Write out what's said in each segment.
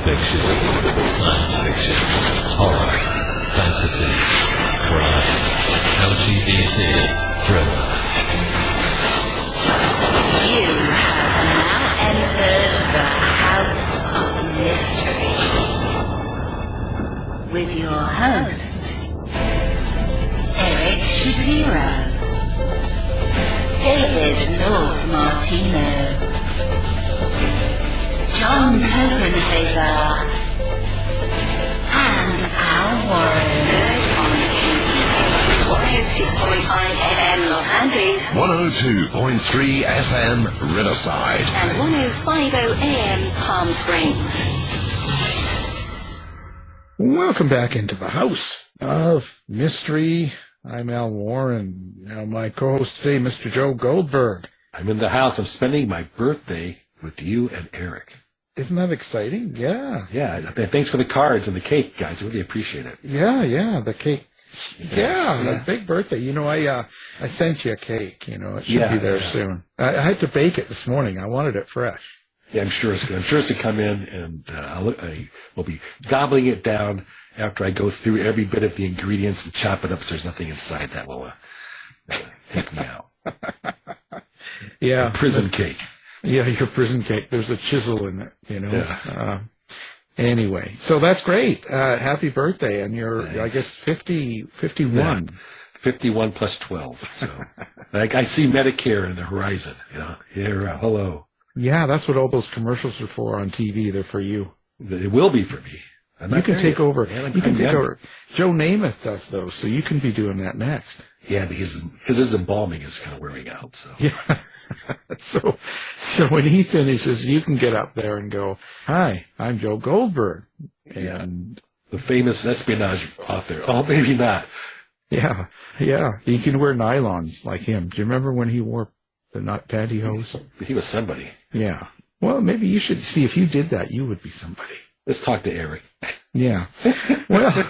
fiction, science fiction, horror, fantasy, crime, LGBT, thriller. You have now entered the House of Mystery with your hosts, Erik Shapiro, David North Martino, John Copenhaver, and Al Warren. Heard on 106.5 FM Los Angeles, 102.3 FM Riverside, and 105.0 AM Palm Springs. Welcome back into the House of Mystery. I'm Al Warren. Now my co-host today, Mr. Joe Goldberg. I'm in the house. I'm spending my birthday with you and Erik. Isn't that exciting? Yeah. Yeah. Thanks for the cards and the cake, guys. Really appreciate it. Yeah. The cake. Yeah. A big birthday. You know, I sent you a cake. You know, it should be there soon. I had to bake it this morning. I wanted it fresh. Yeah, I'm sure it's good. I'm sure it's to come in, and I will be gobbling it down after I go through every bit of the ingredients and chop it up so there's nothing inside that will take me out. Yeah. A prison cake. Yeah, your prison cake. There's a chisel in it, you know. Yeah. Anyway, so that's great. Happy birthday. And you're, Thanks. I guess, 51. Yeah. 51 plus 12. So I see Medicare in the horizon. You know, hello. Yeah, that's what all those commercials are for on TV. They're for you. It will be for me. You can take over. You can take younger. over. Joe Namath does those, so you can be doing that next. Yeah, because his embalming is kind of wearing out. So Yeah. So when he finishes, you can get up there and go, "Hi, I'm Joe Goldberg," and the famous espionage author. Oh, maybe not. yeah, you can wear nylons like him. Do you remember when he wore the not pantyhose? He was somebody. Yeah. Well, maybe you should see if you did that, you would be somebody. Let's talk to Erik. Yeah. Well,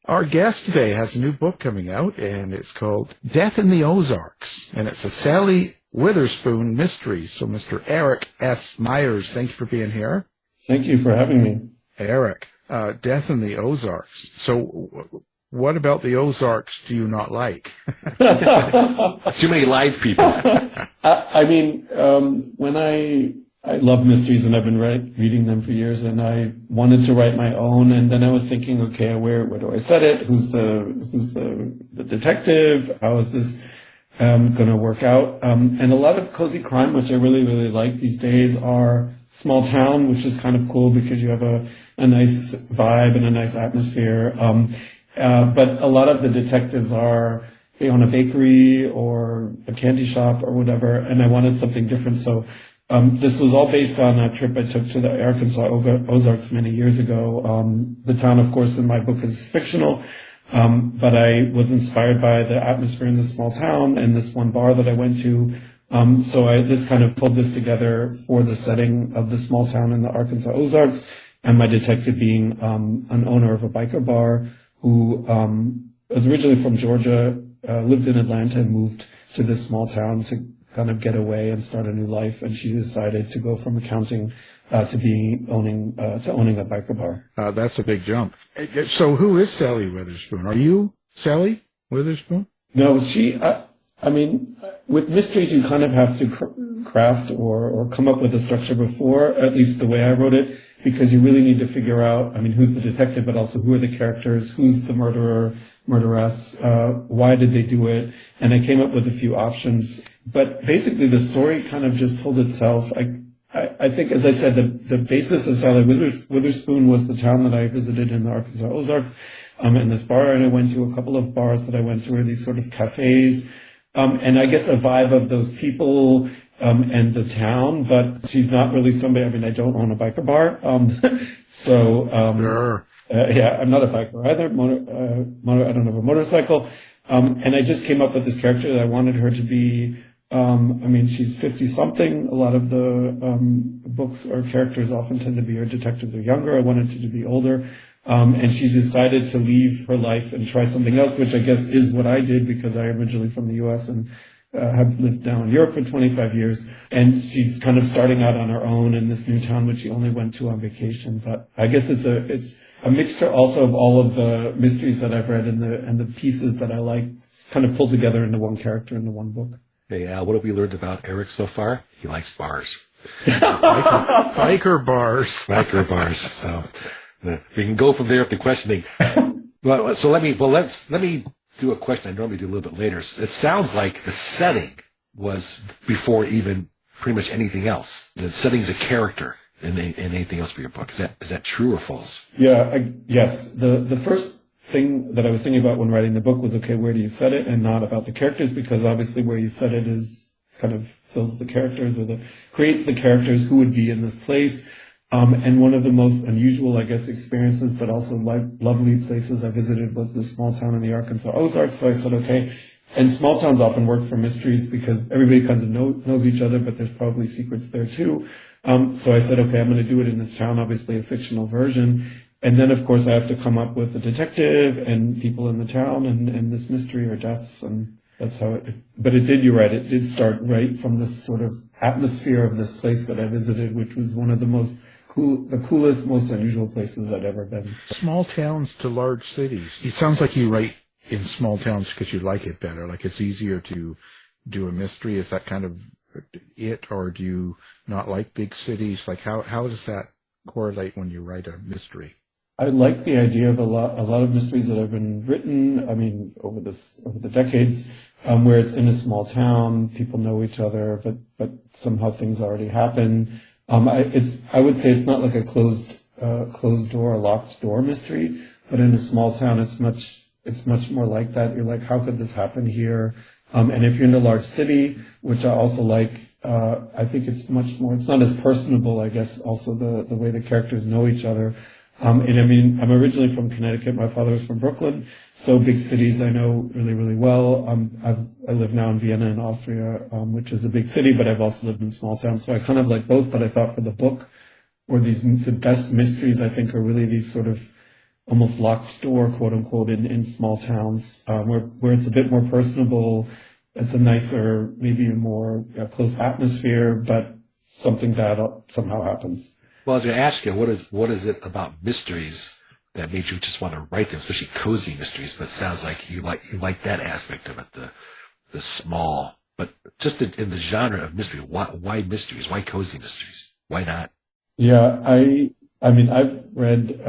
our guest today has a new book coming out, and it's called Death in the Ozarks, and it's a Sally Witherspoon mystery. So, Mr. Erik S. Meyers, thank you for being here. Thank you for having me. Erik, Death in the Ozarks. So, what about the Ozarks do you not like? Too many live people. When I love mysteries, and I've been reading them for years, and I wanted to write my own, and then I was thinking, okay, where do I set it? Who's the detective? How is this going to work out? And a lot of cozy crime, which I really, really like these days, are small town, which is kind of cool because you have a nice vibe and a nice atmosphere. But a lot of the detectives they own a bakery or a candy shop or whatever, and I wanted something different. So this was all based on a trip I took to the Arkansas Ozarks many years ago. The town, of course, in my book is fictional, but I was inspired by the atmosphere in the small town and this one bar that I went to. So I just kind of pulled this together for the setting of the small town in the Arkansas Ozarks, and my detective being an owner of a biker bar who was originally from Georgia, lived in Atlanta, and moved to this small town to kind of get away and start a new life. And she decided to go from accounting to owning a biker bar. That's a big jump. So who is Sally Witherspoon? Are you Sally Witherspoon? No, with mysteries, you kind of have to craft or come up with a structure before, at least the way I wrote it, because you really need to figure out, who's the detective, but also who are the characters, who's the murderer, murderess, why did they do it? And I came up with a few options. But basically, the story kind of just told itself. I think, as I said, the basis of Sally Witherspoon was the town that I visited in the Arkansas Ozarks, and this bar, and I went to a couple of bars that I went to were these sort of cafes, and I guess a vibe of those people, and the town, but she's not really somebody, I don't own a biker bar, I'm not a biker either, I don't have a motorcycle, and I just came up with this character that I wanted her to be. She's 50-something. A lot of the books or characters often tend to be her detectives are younger. I wanted her to be older. And she's decided to leave her life and try something else, which I guess is what I did because I am originally from the U.S. and have lived now in Europe for 25 years, and she's kind of starting out on her own in this new town, which she only went to on vacation. But I guess it's a mixture also of all of the mysteries that I've read and the pieces that I like, kind of pulled together into one character into one book. Hey, Al, what have we learned about Erik so far? He likes bars. Biker bars. Biker bars. So we can go from there up to questioning. Well, so let me do a question I normally do a little bit later. It sounds like the setting was before even pretty much anything else. The setting's a character in anything else for your book. Is that true or false? Yeah, yes. The first thing that I was thinking about when writing the book was, okay, where do you set it, and not about the characters, because obviously where you set it is kind of fills the characters or creates the characters who would be in this place. And one of the most unusual, I guess, experiences, but also lovely places I visited was this small town in the Arkansas Ozarks. So I said, okay, and small towns often work for mysteries because everybody kind of knows each other, but there's probably secrets there too. So I said, okay, I'm going to do it in this town, obviously a fictional version. And then, of course, I have to come up with a detective and people in the town and this mystery or deaths. And that's how but it did, you're right, it did start right from this sort of atmosphere of this place that I visited, which was one of the coolest, most unusual places I'd ever been. Small towns to large cities. It sounds like you write in small towns because you like it better. Like it's easier to do a mystery. Is that kind of it, or do you not like big cities? Like how does that correlate when you write a mystery? I like the idea of a lot of mysteries that have been written, I mean, over the decades, where it's in a small town, people know each other, but somehow things already happen. I would say it's not like a closed door, a locked door mystery, but in a small town, it's much more like that. You're like, how could this happen here? And if you're in a large city, which I also like, I think it's not as personable, I guess, also the way the characters know each other. And I mean, I'm originally from Connecticut. My father was from Brooklyn. So big cities I know really, really well. I live now in Vienna in Austria, which is a big city, but I've also lived in small towns. So I kind of like both, but I thought for the book, the best mysteries, I think, are really these sort of almost locked door, quote unquote, in small towns, where it's a bit more personable. It's a nicer, maybe a more close atmosphere, but something bad somehow happens. Well, I was going to ask you, what is it about mysteries that made you just want to write them, especially cozy mysteries? But it sounds like you like that aspect of it, the small, but just in the genre of mystery. Why mysteries? Why cozy mysteries? Why not? Yeah, I mean, I've read,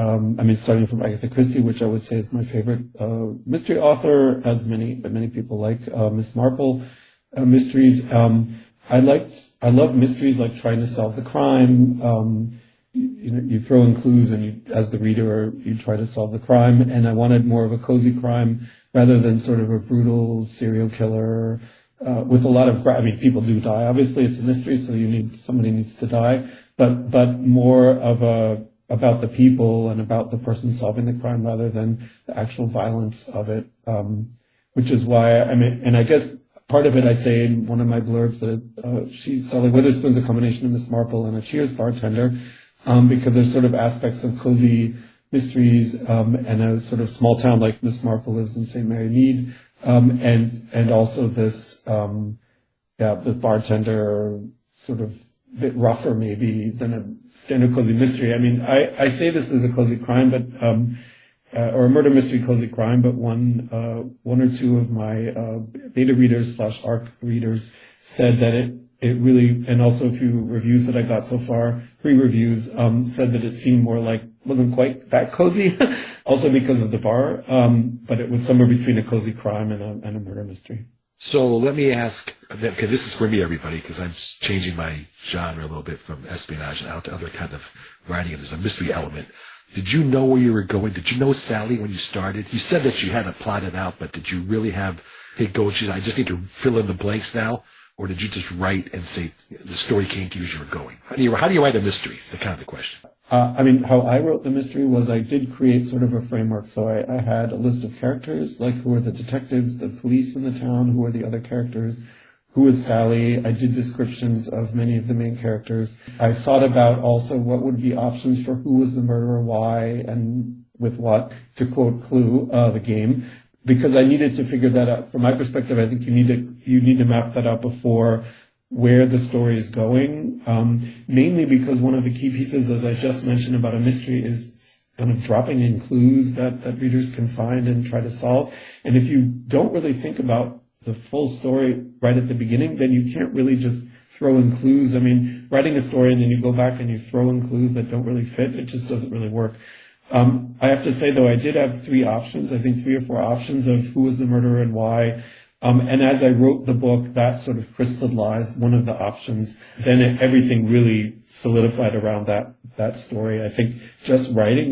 starting from Agatha Christie, which I would say is my favorite mystery author, as many people like Miss Marple mysteries. I love mysteries like trying to solve the crime. You throw in clues and as the reader, you try to solve the crime. And I wanted more of a cozy crime rather than sort of a brutal serial killer, with a lot of, people do die. Obviously it's a mystery, so somebody needs to die, but more of about the people and about the person solving the crime rather than the actual violence of it. Which is why, and I guess part of it I say in one of my blurbs that Sally Witherspoon's a combination of Miss Marple and a Cheers bartender, because there's sort of aspects of cozy mysteries, and a sort of small town like Miss Marple lives in St. Mary Mead, and also this bartender sort of bit rougher maybe than a standard cozy mystery. I mean, I say this is a cozy crime, but or a murder mystery cozy crime, but one or two of my beta readers / ARC readers said that it really, and also a few reviews that I got so far, 3 reviews, said that it seemed more like, wasn't quite that cozy, also because of the bar, but it was somewhere between a cozy crime and a murder mystery. So let me ask, okay, this is for me, everybody, because I'm changing my genre a little bit from espionage and out to other kind of writing, and there's a mystery element. Did you know where you were going? Did you know Sally when you started? You said that you had it plotted out, but did you really have it go? I just need to fill in the blanks now, or did you just write and say the story came to you as you were going? How do you write a mystery? Is the kind of the question. How I wrote the mystery was I did create sort of a framework. So I had a list of characters, like who are the detectives, the police in the town, who are the other characters, who is Sally. I did descriptions of many of the main characters. I thought about also what would be options for who was the murderer, why, and with what, to quote Clue, the game. because I needed to figure that out. From my perspective, I think you need to map that out before where the story is going. Mainly because one of the key pieces, as I just mentioned about a mystery, is kind of dropping in clues that readers can find and try to solve. And if you don't really think about the full story right at the beginning, then you can't really just throw in clues. I mean, writing a story and then you go back and you throw in clues that don't really fit, it just doesn't really work. I have to say, though, I did have 3 options, I think 3 or 4 options of who was the murderer and why. And as I wrote the book, that sort of crystallized one of the options. Then everything really solidified around that story. I think just writing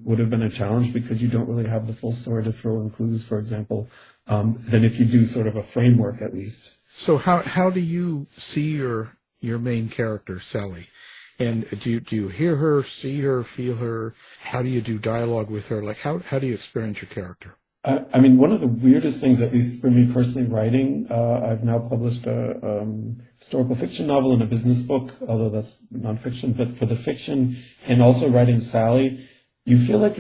would have been a challenge because you don't really have the full story to throw in clues, for example, than if you do sort of a framework at least. So how do you see your main character, Sally? And do you hear her, see her, feel her? How do you do dialogue with her? Like how do you experience your character? I mean, one of the weirdest things, at least for me personally, writing, I've now published a historical fiction novel and a business book, although that's nonfiction. But for the fiction and also writing Sally, you feel like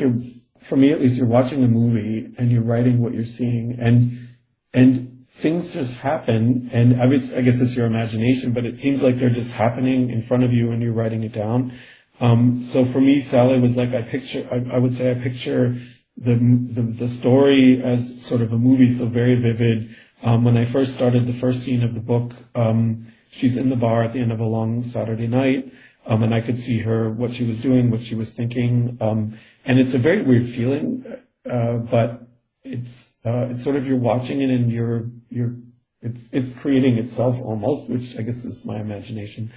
for me at least, you're watching a movie and you're writing what you're seeing, and things just happen. And I guess it's your imagination, but it seems like they're just happening in front of you and you're writing it down. So for me, Sally was like I would say I picture the story as sort of a movie, so very vivid. When I first started the first scene of the book, she's in the bar at the end of a long Saturday night, and I could see her, what she was doing, what she was thinking, and it's a very weird feeling, but it's sort of you're watching it and it's creating itself almost, which I guess is my imagination.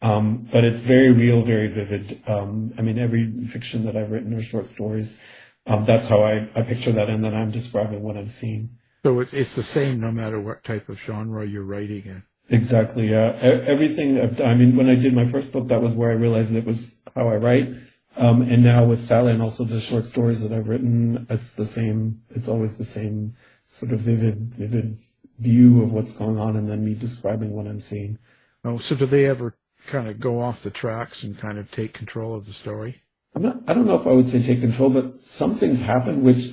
But it's very real, very vivid. I mean, every fiction that I've written or short stories, that's how I picture that, and then I'm describing what I'm seeing. So it's the same no matter what type of genre you're writing in. Exactly, yeah. Everything, I mean, when I did my first book, that was where I realized it was how I write. And now with Sally and also the short stories that I've written, it's the same. It's always the same sort of vivid view of what's going on, and then me describing what I'm seeing. Oh, so do they ever kind of go off the tracks and kind of take control of the story? I don't know if I would say take control, but some things happen which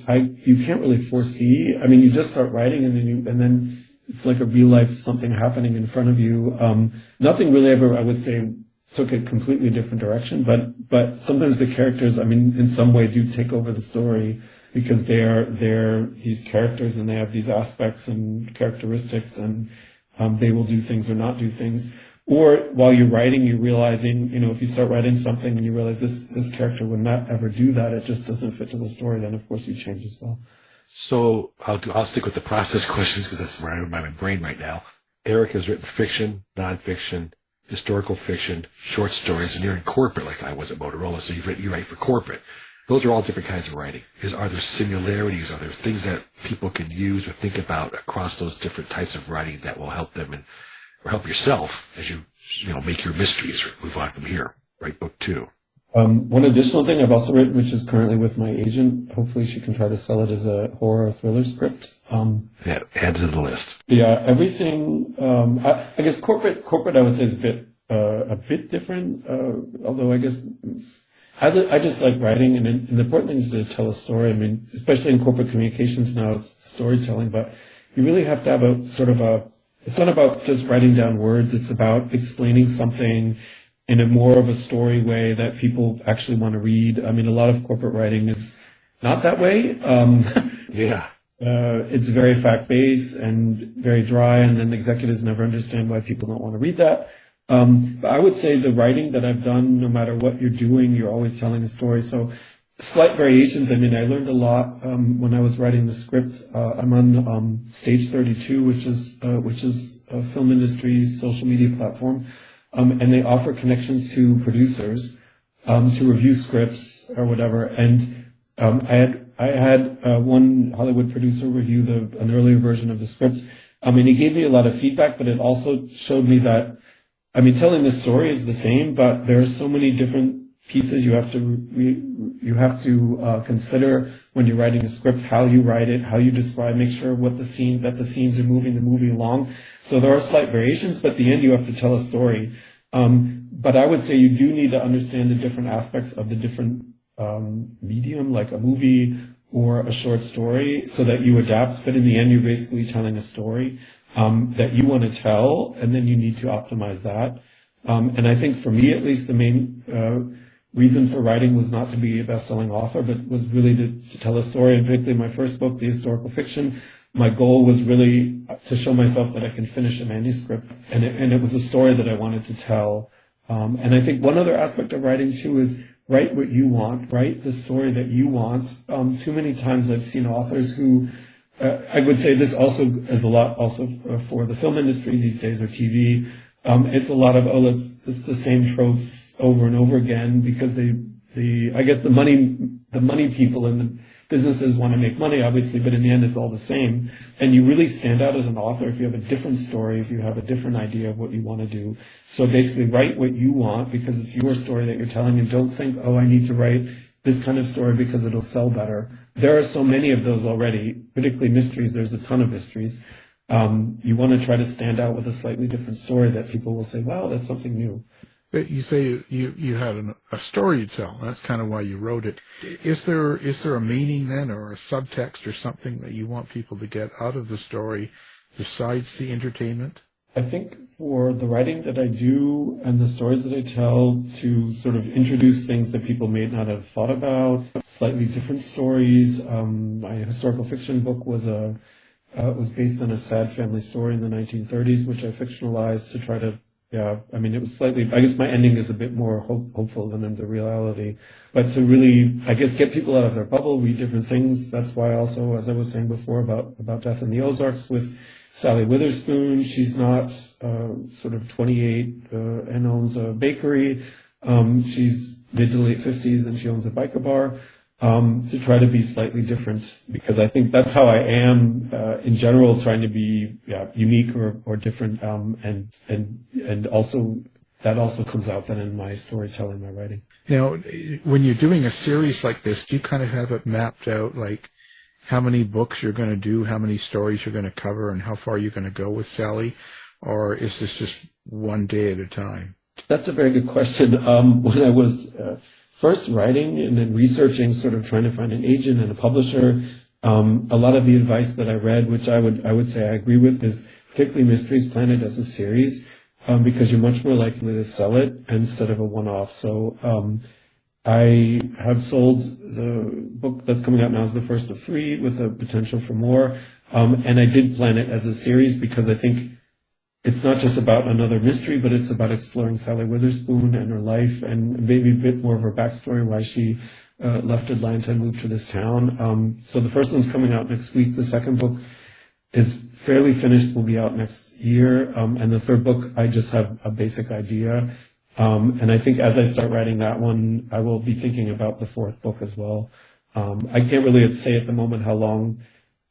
you can't really foresee. I mean, you just start writing and then it's like a real life something happening in front of you. Nothing really ever, I would say, took a completely different direction, but sometimes the characters, I mean, in some way do take over the story because they're these characters and they have these aspects and characteristics, and they will do things or not do things. Or while you're writing, you're realizing, if you start writing something and you realize this character would not ever do that, it just doesn't fit to the story, then of course you change as well. So I'll stick with the process questions because that's where I'm in my brain right now. Erik has written fiction, nonfiction, historical fiction, short stories, and you're in corporate like I was at Motorola, so you write for corporate. Those are all different kinds of writing. Are there similarities? Are there things that people can use or think about across those different types of writing that will help them or help yourself as you make your mysteries or move on from here? Write book 2. One additional thing I've also written, which is currently with my agent, hopefully she can try to sell it as a horror thriller script. Yeah, add to the list. Yeah, everything. I guess corporate I would say is a bit different. Although I guess I just like writing, and the important thing is to tell a story. I mean, especially in corporate communications now, it's storytelling, but you really have to have it's not about just writing down words. It's about explaining something in a more of a story way that people actually want to read. I mean, a lot of corporate writing is not that way. Yeah. It's very fact-based and very dry, and then executives never understand why people don't want to read that. But I would say the writing that I've done, no matter what you're doing, you're always telling a story. So slight variations. I mean, I learned a lot when I was writing the script. I'm on Stage 32, which is a film industry's social media platform, and they offer connections to producers to review scripts or whatever. And I had one Hollywood producer review an earlier version of the script, and he gave me a lot of feedback. But it also showed me that, I mean, telling the story is the same, but there are so many different pieces you have to consider when you're writing a script, how you write it, how you describe, make sure that the scenes are moving the movie along. So there are slight variations, but at the end you have to tell a story. But I would say you do need to understand the different aspects of the different medium, like a movie or a short story so that you adapt, but in the end, you're basically telling a story that you want to tell, and then you need to optimize that. And I think for me, at least, the main reason for writing was not to be a best-selling author, but was really to tell a story. And particularly my first book, the historical fiction, my goal was really to show myself that I can finish a manuscript, and it was a story that I wanted to tell. And I think one other aspect of writing too is write what you want, write the story that you want. Too many times I've seen authors who, I would say this also is a lot also for the film industry these days, or TV. It's a lot of, it's the same tropes over and over again, because I get the money people and the businesses want to make money, obviously, but in the end, it's all the same. And you really stand out as an author if you have a different story, if you have a different idea of what you want to do. So basically, write what you want because it's your story that you're telling, and don't think, oh, I need to write this kind of story because it'll sell better. There are so many of those already, particularly mysteries. There's a ton of mysteries. You want to try to stand out with a slightly different story that people will say, wow, that's something new. But you say you had a story to tell. That's kind of why you wrote it. Is there a meaning then, or a subtext or something that you want people to get out of the story besides the entertainment? I think for the writing that I do and the stories that I tell, to sort of introduce things that people may not have thought about, slightly different stories. My historical fiction book was based on a sad family story in the 1930s, which I fictionalized to try to, it was slightly, I guess my ending is a bit more hopeful than in the reality, but to really, I guess, get people out of their bubble, read different things. That's why also, as I was saying before about Death in the Ozarks with Sally Witherspoon, she's not sort of 28 and owns a bakery. She's mid to late 50s and she owns a biker bar. To try to be slightly different, because I think that's how I am in general, trying to be unique or different, and also that also comes out then in my storytelling, my writing. Now, when you're doing a series like this, do you kind of have it mapped out, like how many books you're going to do, how many stories you're going to cover, and how far you're going to go with Sally, or is this just one day at a time? That's a very good question. When I was first writing and then researching, sort of trying to find an agent and a publisher, a lot of the advice that I read, which I would say I agree with, is particularly mysteries, plan it as a series, because you're much more likely to sell it instead of a one-off. So I have sold the book that's coming out now is the first of 3 with a potential for more, and I did plan it as a series because I think it's not just about another mystery, but it's about exploring Sally Witherspoon and her life, and maybe a bit more of her backstory, why she left Atlanta and moved to this town. So the first one's coming out next week. The second book is fairly finished, will be out next year. And the third book, I just have a basic idea. And I think as I start writing that one, I will be thinking about the fourth book as well. I can't really say at the moment how long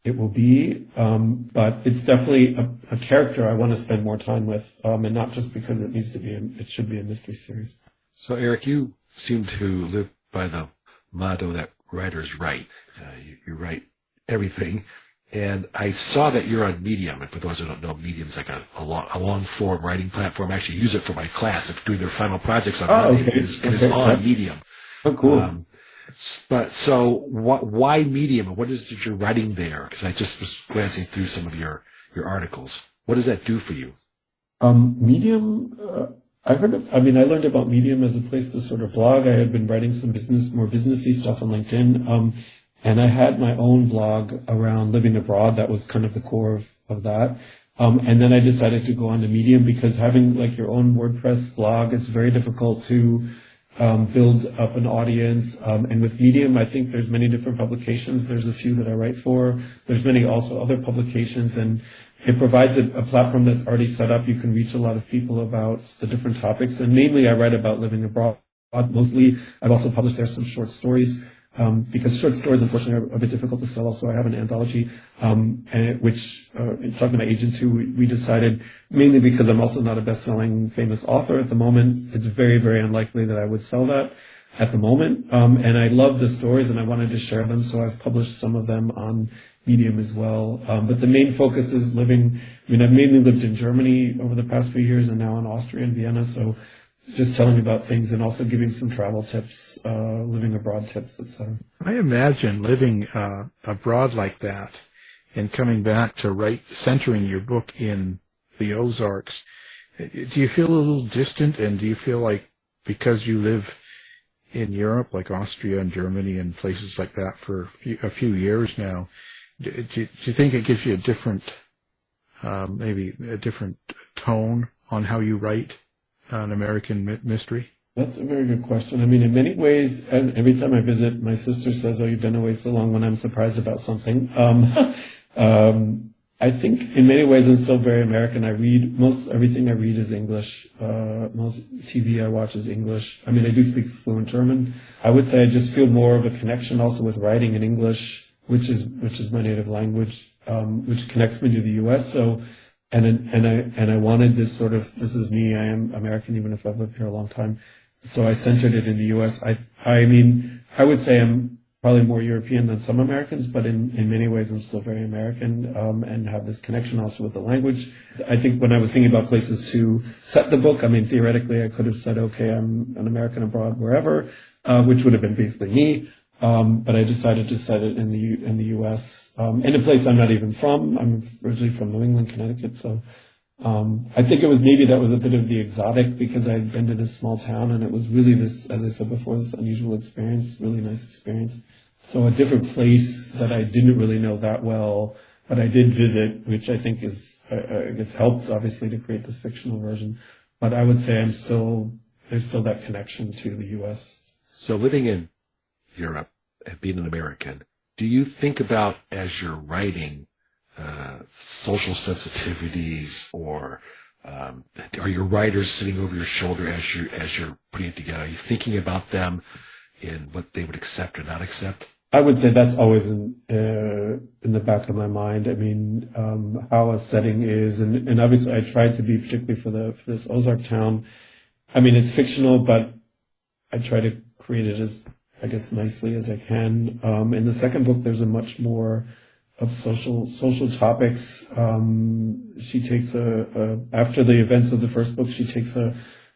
it will be, but it's definitely a character I want to spend more time with, and not just because it should be a mystery series. So, Erik, you seem to live by the motto that writers write. You write everything, and I saw that you're on Medium. And for those who don't know, Medium's like a long-form writing platform. I actually use it for my class if doing their final projects on Monday. Okay. It's on Medium. Oh, cool. But so, why Medium? What is it you're writing there? Because I just was glancing through some of your articles. What does that do for you? Medium. I learned about Medium as a place to sort of blog. I had been writing some more businessy stuff on LinkedIn, and I had my own blog around living abroad. That was kind of the core of that. And then I decided to go on to Medium because having like your own WordPress blog, it's very difficult to build up an audience. And with Medium, I think there's many different publications. There's a few that I write for. There's many also other publications, and it provides a platform that's already set up. You can reach a lot of people about the different topics. And mainly I write about living abroad. Mostly, I've also published there some short stories, because short stories, unfortunately, are a bit difficult to sell. Also, I have an anthology, which, talking to my agent too, we decided, mainly because I'm also not a best-selling famous author at the moment, it's very, very unlikely that I would sell that at the moment. And I love the stories and I wanted to share them, so I've published some of them on Medium as well. But the main focus is I've mainly lived in Germany over the past few years and now in Austria and Vienna, so just telling me about things and also giving some travel tips, living abroad tips, etc. I imagine living abroad like that and coming back to centering your book in the Ozarks. Do you feel a little distant, and do you feel like because you live in Europe, like Austria and Germany and places like that for a few years now, do you think it gives you a different, maybe a different tone on how you write an American mystery? That's a very good question. I mean, in many ways, and every time I visit, my sister says, "Oh, you've been away so long," when I'm surprised about something. I think in many ways I'm still very American. Most everything I read is English. Most TV I watch is English. I mean, I do speak fluent German. I would say I just feel more of a connection also with writing in English, which is my native language, which connects me to the U.S. So, and I wanted this sort of, this is me. I am American, even if I've lived here a long time. So I centered it in the U.S. I mean, I would say I'm probably more European than some Americans, but in many ways I'm still very American, and have this connection also with the language. I think when I was thinking about places to set the book, I mean, theoretically I could have said, okay, I'm an American abroad wherever, which would have been basically me. But I decided to set it in the U.S., in a place I'm not even from. I'm originally from New England, Connecticut, so I think it was maybe that was a bit of the exotic, because I'd been to this small town and it was really this, as I said before, this unusual experience, really nice experience. So a different place that I didn't really know that well, but I did visit, which I think is, I guess helped obviously to create this fictional version. But I would say there's still that connection to the U.S. So living in Europe and being an American, do you think about, as you're writing, social sensitivities, or are your writers sitting over your shoulder as you're putting it together? Are you thinking about them in what they would accept or not accept? I would say that's always in the back of my mind. I mean, how a setting is, and obviously I tried to be, particularly for this Ozark town. I mean, it's fictional, but I try to create it as, I guess, nicely as I can. In the second book, there's a much more of social topics. She takes after the events of the first book, she takes a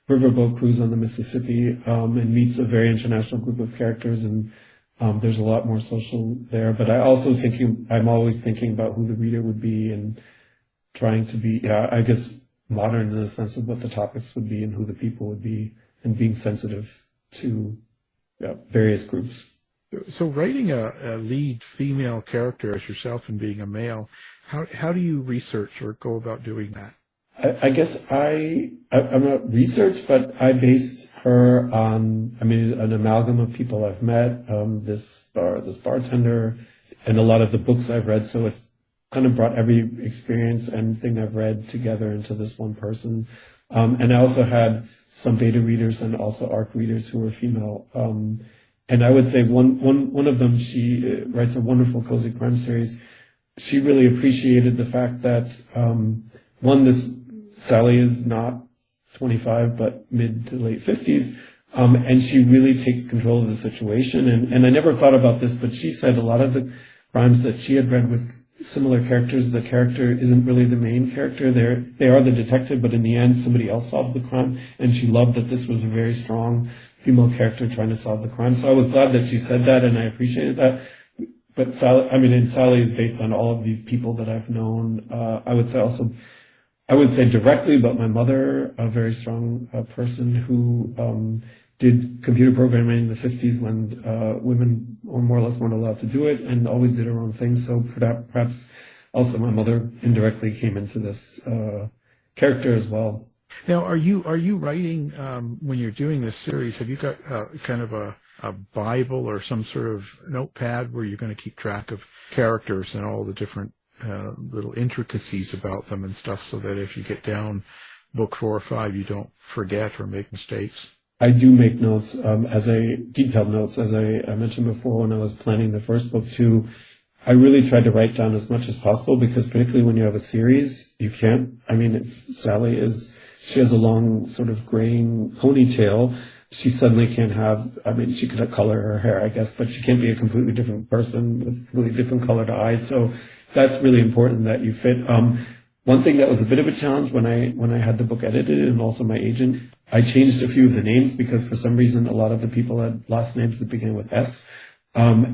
riverboat cruise on the Mississippi, and meets a very international group of characters, and there's a lot more social there. But I'm always thinking about who the reader would be, and trying to be, I guess, modern in the sense of what the topics would be and who the people would be, and being sensitive to various groups. So writing a lead female character as yourself and being a male, how do you research or go about doing that? I guess I'm not research, but I based her on, I mean, an amalgam of people I've met, this bartender, and a lot of the books I've read. So it's kind of brought every experience and thing I've read together into this one person. And I also had some beta readers and also ARC readers who were female. And I would say one of them, she writes a wonderful cozy crime series. She really appreciated the fact that, this Sally is not 25, but mid to late 50s. And she really takes control of the situation. And I never thought about this, but she said a lot of the crimes that she had read with similar characters, the character isn't really the main character. They are the detective, but in the end, somebody else solves the crime. And she loved that this was a very strong female character trying to solve the crime. So I was glad that she said that, and I appreciated that. But Sally is based on all of these people that I've known. I would say directly, but my mother, a very strong person who did computer programming in the 50s when women more or less weren't allowed to do it, and always did her own thing. So perhaps also my mother indirectly came into this character as well. Now, are you writing, when you're doing this series, have you got kind of a Bible or some sort of notepad where you're going to keep track of characters and all the different little intricacies about them and stuff, so that if you get down book 4 or 5, you don't forget or make mistakes? I do make notes, detailed notes, as I mentioned before when I was planning the first book too. I really tried to write down as much as possible, because particularly when you have a series, you can't, she has a long sort of graying ponytail. She suddenly can't have, she could color her hair, I guess, but she can't be a completely different person with really different colored eyes. So that's really important that you fit. One thing that was a bit of a challenge when I had the book edited, and also my agent, I changed a few of the names because for some reason a lot of the people had last names that began with S,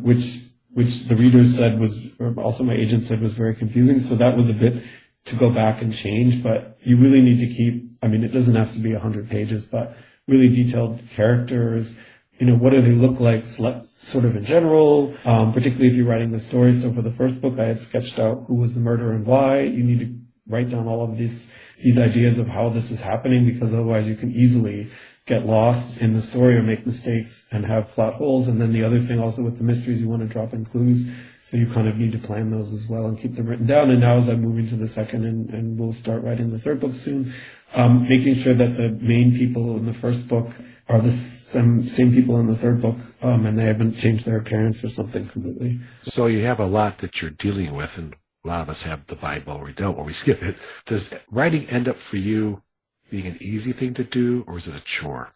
which the readers said was, or also my agent said was very confusing. So that was a bit to go back and change, but you really need to keep, I mean, it doesn't have to be 100 pages, but really detailed characters. What do they look like sort of in general, particularly if you're writing the story. So for the first book, I had sketched out who was the murderer and why. You need to write down all of these ideas of how this is happening, because otherwise you can easily get lost in the story or make mistakes and have plot holes. And then the other thing also with the mysteries, you want to drop in clues. So you kind of need to plan those as well and keep them written down. And now as I'm moving to the second and we'll start writing the third book soon, making sure that the main people in the first book are the same people in the third book, and they haven't changed their appearance or something completely. So you have a lot that you're dealing with, and a lot of us have the Bible, or we don't, or we skip it. Does writing end up for you being an easy thing to do, or is it a chore?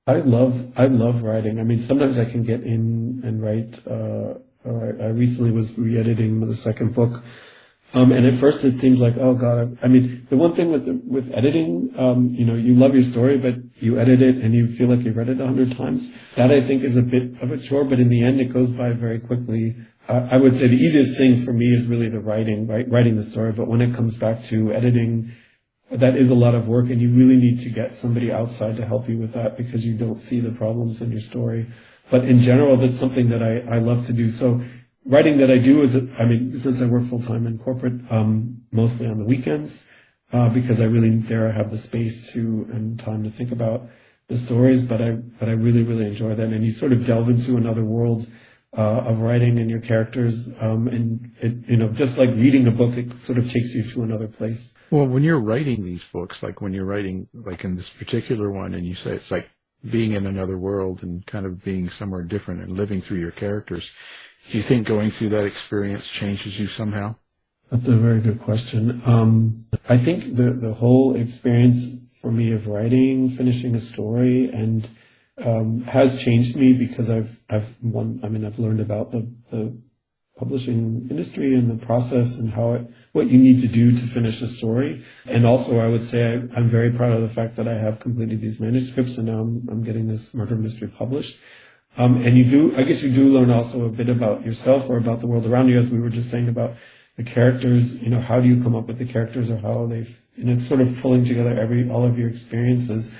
I love writing. I mean, sometimes I can get in and write. I recently was re-editing the second book. And at first it seems like, oh God, I mean, the one thing with editing, you love your story, but you edit it and you feel like you've read it 100 times. That I think is a bit of a chore, but in the end it goes by very quickly. I would say the easiest thing for me is really the writing the story. But when it comes back to editing, that is a lot of work, and you really need to get somebody outside to help you with that because you don't see the problems in your story. But in general, that's something that I love to do. So writing that I do is, since I work full time in corporate, mostly on the weekends, because I really have the space and time to think about the stories. But I really, really enjoy that. And you sort of delve into another world of writing and your characters. And it, just like reading a book, it sort of takes you to another place. Well, when you're writing these books, like when you're writing, like in this particular one, and you say it's like being in another world and kind of being somewhere different and living through your characters, do you think going through that experience changes you somehow? That's a very good question. I think the whole experience for me of writing, finishing a story, and has changed me because I've learned about the publishing industry and the process and what you need to do to finish a story. And also, I would say I'm very proud of the fact that I have completed these manuscripts, and now I'm getting this murder mystery published. And I guess you do learn also a bit about yourself or about the world around you, as we were just saying about the characters. How do you come up with the characters, or how it's sort of pulling together all of your experiences.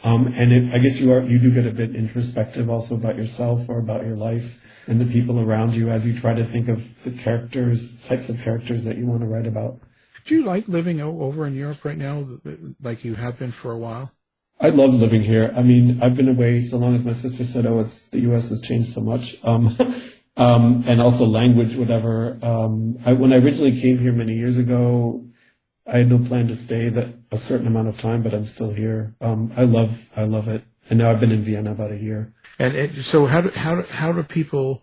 I guess you do get a bit introspective also about yourself or about your life and the people around you as you try to think of the types of characters that you want to write about. Do you like living over in Europe right now, like you have been for a while? I love living here. I mean, I've been away so long, as my sister said, the U.S. has changed so much. And also language, whatever. When I originally came here many years ago, I had no plan to stay a certain amount of time, but I'm still here. I love it. And now I've been in Vienna about a year. And so how do people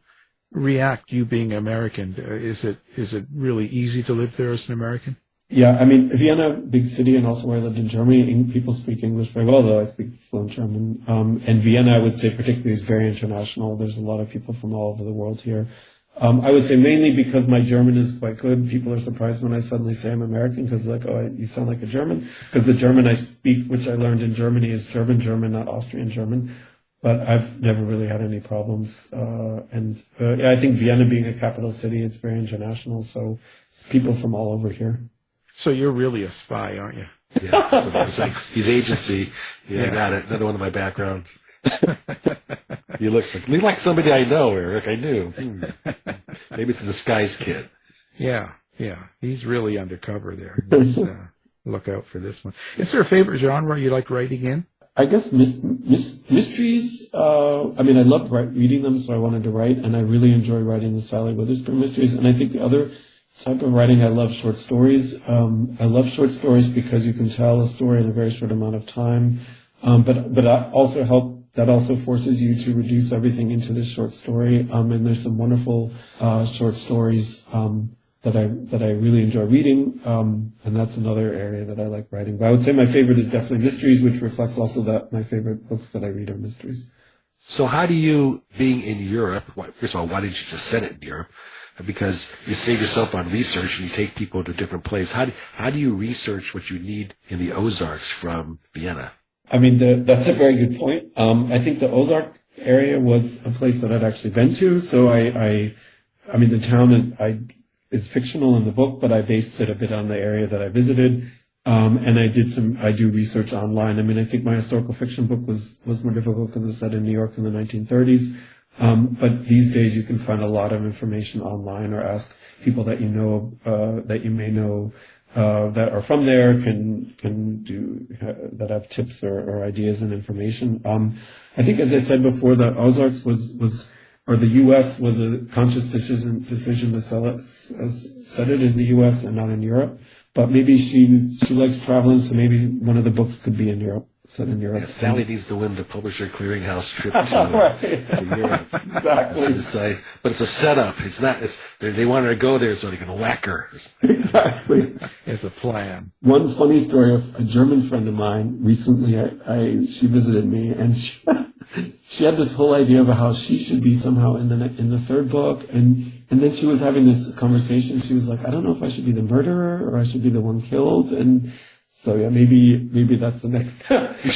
react, you being American? Is it really easy to live there as an American? Yeah, I mean, Vienna, big city, and also where I lived in Germany, people speak English very well, though I speak fluent German. And Vienna, I would say particularly, is very international. There's a lot of people from all over the world here. I would say mainly because my German is quite good. People are surprised when I suddenly say I'm American, because like, oh, you sound like a German. Because the German I speak, which I learned in Germany, is German, not Austrian German. But I've never really had any problems. I think Vienna being a capital city, it's very international. So it's people from all over here. So you're really a spy, aren't you? Yeah. It's like he's agency. Yeah, got it. Another one of my background. He looks like somebody I know, Eric. I knew. Maybe it's a disguise kid. Yeah. He's really undercover there. Look out for this one. Is there a favorite genre you like writing in? I guess mysteries. I love reading them, so I wanted to write, and I really enjoy writing the Sally Witherspoon mysteries. And I think the other type of writing, I love short stories. I love short stories because you can tell a story in a very short amount of time. But that also forces you to reduce everything into this short story. And there's some wonderful short stories that I really enjoy reading. And that's another area that I like writing. But I would say my favorite is definitely mysteries, which reflects also that my favorite books that I read are mysteries. So how do you, being in Europe, first of all, why didn't you just set it in Europe? because you save yourself on research and you take people to different places. How do you research what you need in the Ozarks from Vienna? I mean, that's a very good point. I think the Ozark area was a place that I'd actually been to. So I mean, the town is fictional in the book, but I based it a bit on the area that I visited. And I do research online. I mean, I think my historical fiction book was more difficult because it's set in New York in the 1930s. But these days you can find a lot of information online, or ask people that you know, that you may know, that are from there, that have tips or ideas and information. I think, as I said before, the Ozarks or the U.S. was a conscious decision to set it in the U.S. and not in Europe. But maybe she likes traveling, so maybe one of the books could be in Europe, set in Europe. Yeah, Sally needs to win the Publisher Clearinghouse trip to Europe. Exactly. But it's a setup. It's not. They want her to go there so they can whack her. Exactly. It's a plan. One funny story of a German friend of mine recently. She visited me, and she had this whole idea of how she should be somehow in the third book, and then she was having this conversation. She was like, I don't know if I should be the murderer or I should be the one killed. And so, yeah, maybe that's the next.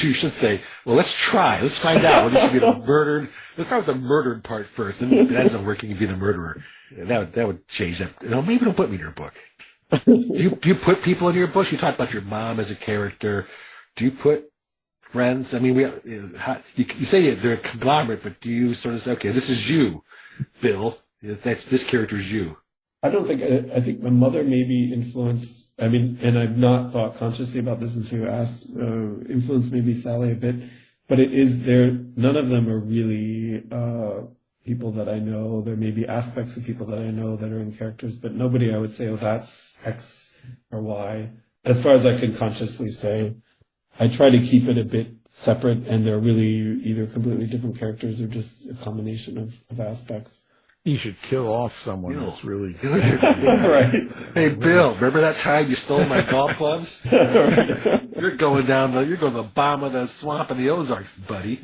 You should say, well, let's try. Let's find out whether you should be the murdered. Let's start with the murdered part first. And if that's not working, you be the murderer. That would change that. Maybe don't put me in your book. Do you put people in your books? You talked about your mom as a character. Do you put friends? I mean, you say they're a conglomerate, but do you sort of say, okay, this is you, Bill. This character is you. I don't think. I think my mother maybe influenced. I mean, and I've not thought consciously about this until you asked. Influenced maybe Sally a bit, but it is there. None of them are really people that I know. There may be aspects of people that I know that are in characters, but nobody I would say, oh, that's X or Y. As far as I can consciously say, I try to keep it a bit separate, and they're really either completely different characters or just a combination of aspects. You should kill off someone that's really Right. Hey, Bill, remember that time you stole my golf clubs? You're going to the bottom of the swamp in the Ozarks, buddy.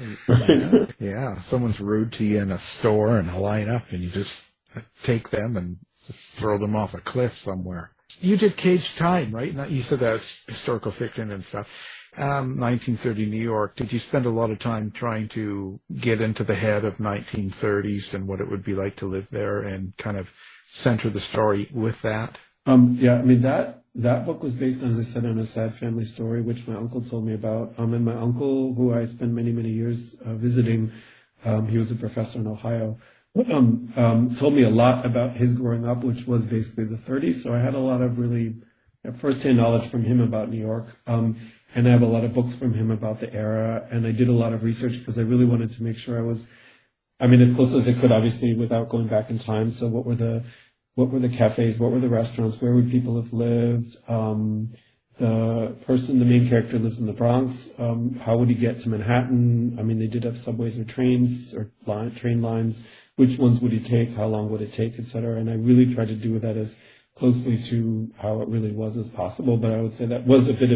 Yeah, someone's rude to you in a store and a lineup, and you just take them and just throw them off a cliff somewhere. You did Caged Time, right? You said that's historical fiction and stuff. 1930 New York. Did you spend a lot of time trying to get into the head of 1930s and what it would be like to live there, and kind of center the story with that? Yeah, I mean, that book was based, as I said, on a sad family story, which my uncle told me about. And my uncle, who I spent many, many years visiting, he was a professor in Ohio, told me a lot about his growing up, which was basically the 30s. So I had a lot of really first-hand knowledge from him about New York. And I have a lot of books from him about the era. And I did a lot of research because I really wanted to make sure I was, as close as I could, obviously, without going back in time. So what were the cafes? What were the restaurants? Where would people have lived? The main character lives in the Bronx. How would he get to Manhattan? I mean, they did have subways or trains or train lines. Which ones would he take? How long would it take, et cetera? And I really tried to do that as closely to how it really was as possible. But I would say that was a bit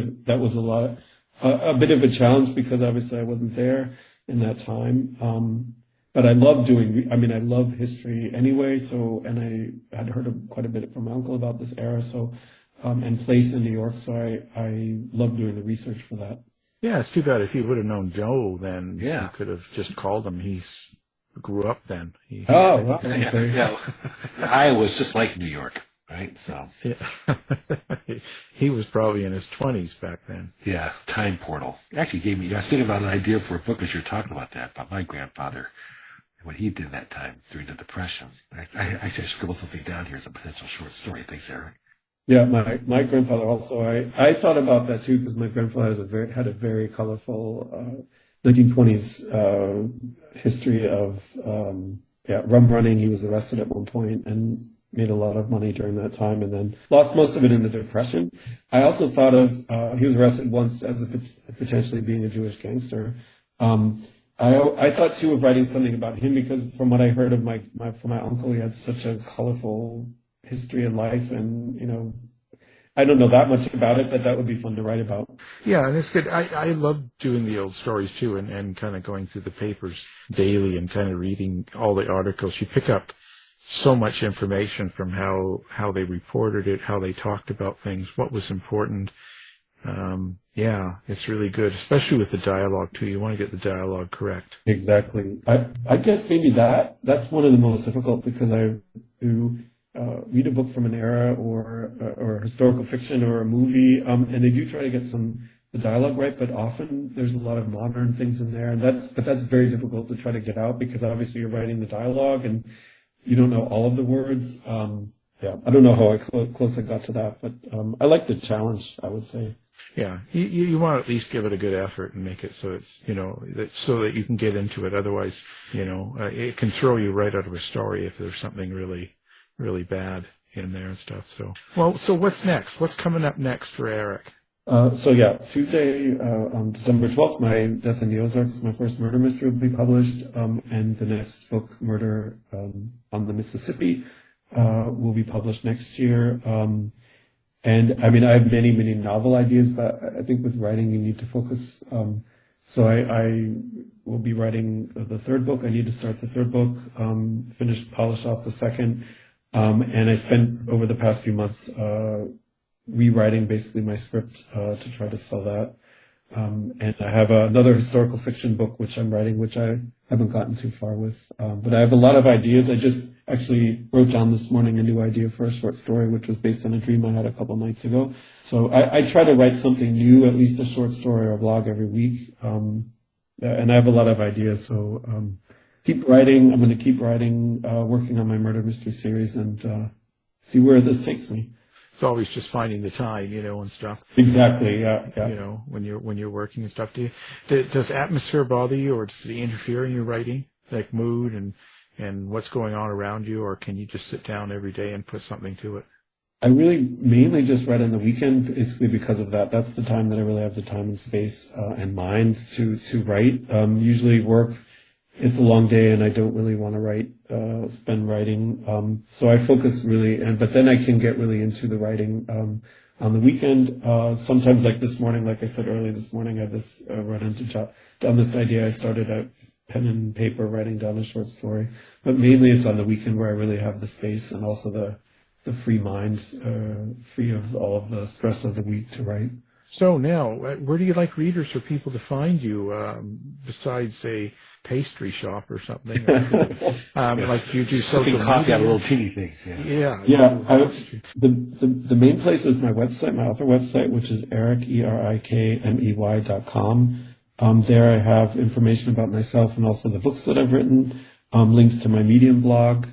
of a challenge because obviously I wasn't there in that time. But I love I love history anyway. So, and I had heard quite a bit from my uncle about this era. So, and place in New York. So I love doing the research for that. Yeah, it's too bad. If you would have known Joe, then you could have just called him. He grew up then. Wow. Yeah. Iowa's just like New York. Right, so yeah. He was probably in his 20s back then. Yeah, time portal. It actually gave me. I was thinking about an idea for a book as you're talking about that, about my grandfather, and what he did that time during the Depression. I actually scribbled something down here as a potential short story. Thanks, Eric. Yeah, my grandfather also. I thought about that too because my grandfather had a very colorful 1920s history of rum running. He was arrested at one point and made a lot of money during that time and then lost most of it in the Depression. I also thought of, he was arrested once as potentially being a Jewish gangster. I thought too of writing something about him because from what I heard of from my uncle, he had such a colorful history and life and, I don't know that much about it, but that would be fun to write about. Yeah, and it's good. I love doing the old stories too and kind of going through the papers daily and kind of reading all the articles. You pick up so much information from how they reported it, how they talked about things, what was important. Yeah, it's really good, especially with the dialogue too. You want to get the dialogue correct. Exactly. I guess maybe that's one of the most difficult, because I do read a book from an era or historical fiction or a movie, and they do try to get the dialogue right, but often there's a lot of modern things in there, and that's very difficult to try to get out, because obviously you're writing the dialogue and you don't know all of the words. Yeah, I don't know how close I got to that, but I like the challenge, I would say. Yeah, you want to at least give it a good effort and make it so it's, so that you can get into it. Otherwise, it can throw you right out of a story if there's something really, really bad in there and stuff. So what's next? What's coming up next for Erik? Tuesday, on December 12th, my Death in the Ozarks, my first murder mystery, will be published, and the next book, Murder on the Mississippi, will be published next year. And I mean, I have many, many novel ideas, but I think with writing, you need to focus. So I will be writing the third book. I need to start the third book, polish off the second. And I spent over the past few months, rewriting basically my script, to try to sell that. And I have another historical fiction book, which I'm writing, which I haven't gotten too far with. But I have a lot of ideas. I just actually wrote down this morning a new idea for a short story, which was based on a dream I had a couple nights ago. So I try to write something new, at least a short story or a blog every week. And I have a lot of ideas. So, keep writing. I'm going to keep writing, working on my murder mystery series, and, see where this takes me. It's always just finding the time, and stuff. Exactly. Yeah. When you're working and stuff. Does atmosphere bother you, or does it interfere in your writing, like mood and what's going on around you, or can you just sit down every day and put something to it? I really mainly just write on the weekend, basically because of that. That's the time that I really have the time and space and mind to write. Usually work, it's a long day and I don't really want to spend writing. So I focus really, but then I can get really into the writing on the weekend. Sometimes, like this morning, like I said earlier this morning, I had this down this idea. I started out pen and paper writing down a short story, but mainly it's on the weekend where I really have the space and also the free minds, free of all of the stress of the week to write. So now, where do you like readers or people to find you, besides a pastry shop or something? Like you do social media? Little teeny things. Yeah. The main place is my website, my author website, which is erikmey.com. There I have information about myself and also the books that I've written, links to my Medium blog,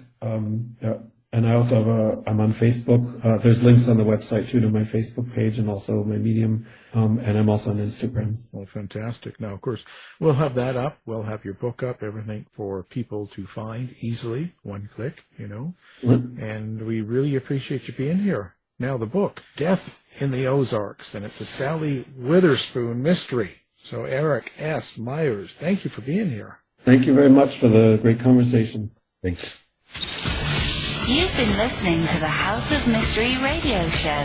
and I also have I'm on Facebook. There's links on the website too to my Facebook page and also my Medium, and I'm also on Instagram. Well, fantastic. Now, of course, we'll have that up. We'll have your book up, everything for people to find easily, one click, and we really appreciate you being here. Now, the book, Death in the Ozarks, and it's a Sally Witherspoon mystery. So, Erik S. Meyers, thank you for being here. Thank you very much for the great conversation. Thanks. You've been listening to the House of Mystery radio show.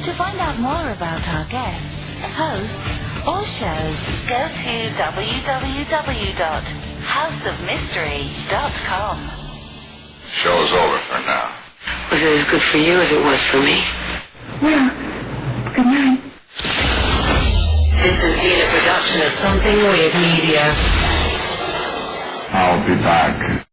To find out more about our guests, hosts, or shows, go to www.houseofmystery.com. Show's over for now. Was it as good for you as it was for me? Well, good night. This has been a production of Something Weird Media. I'll be back.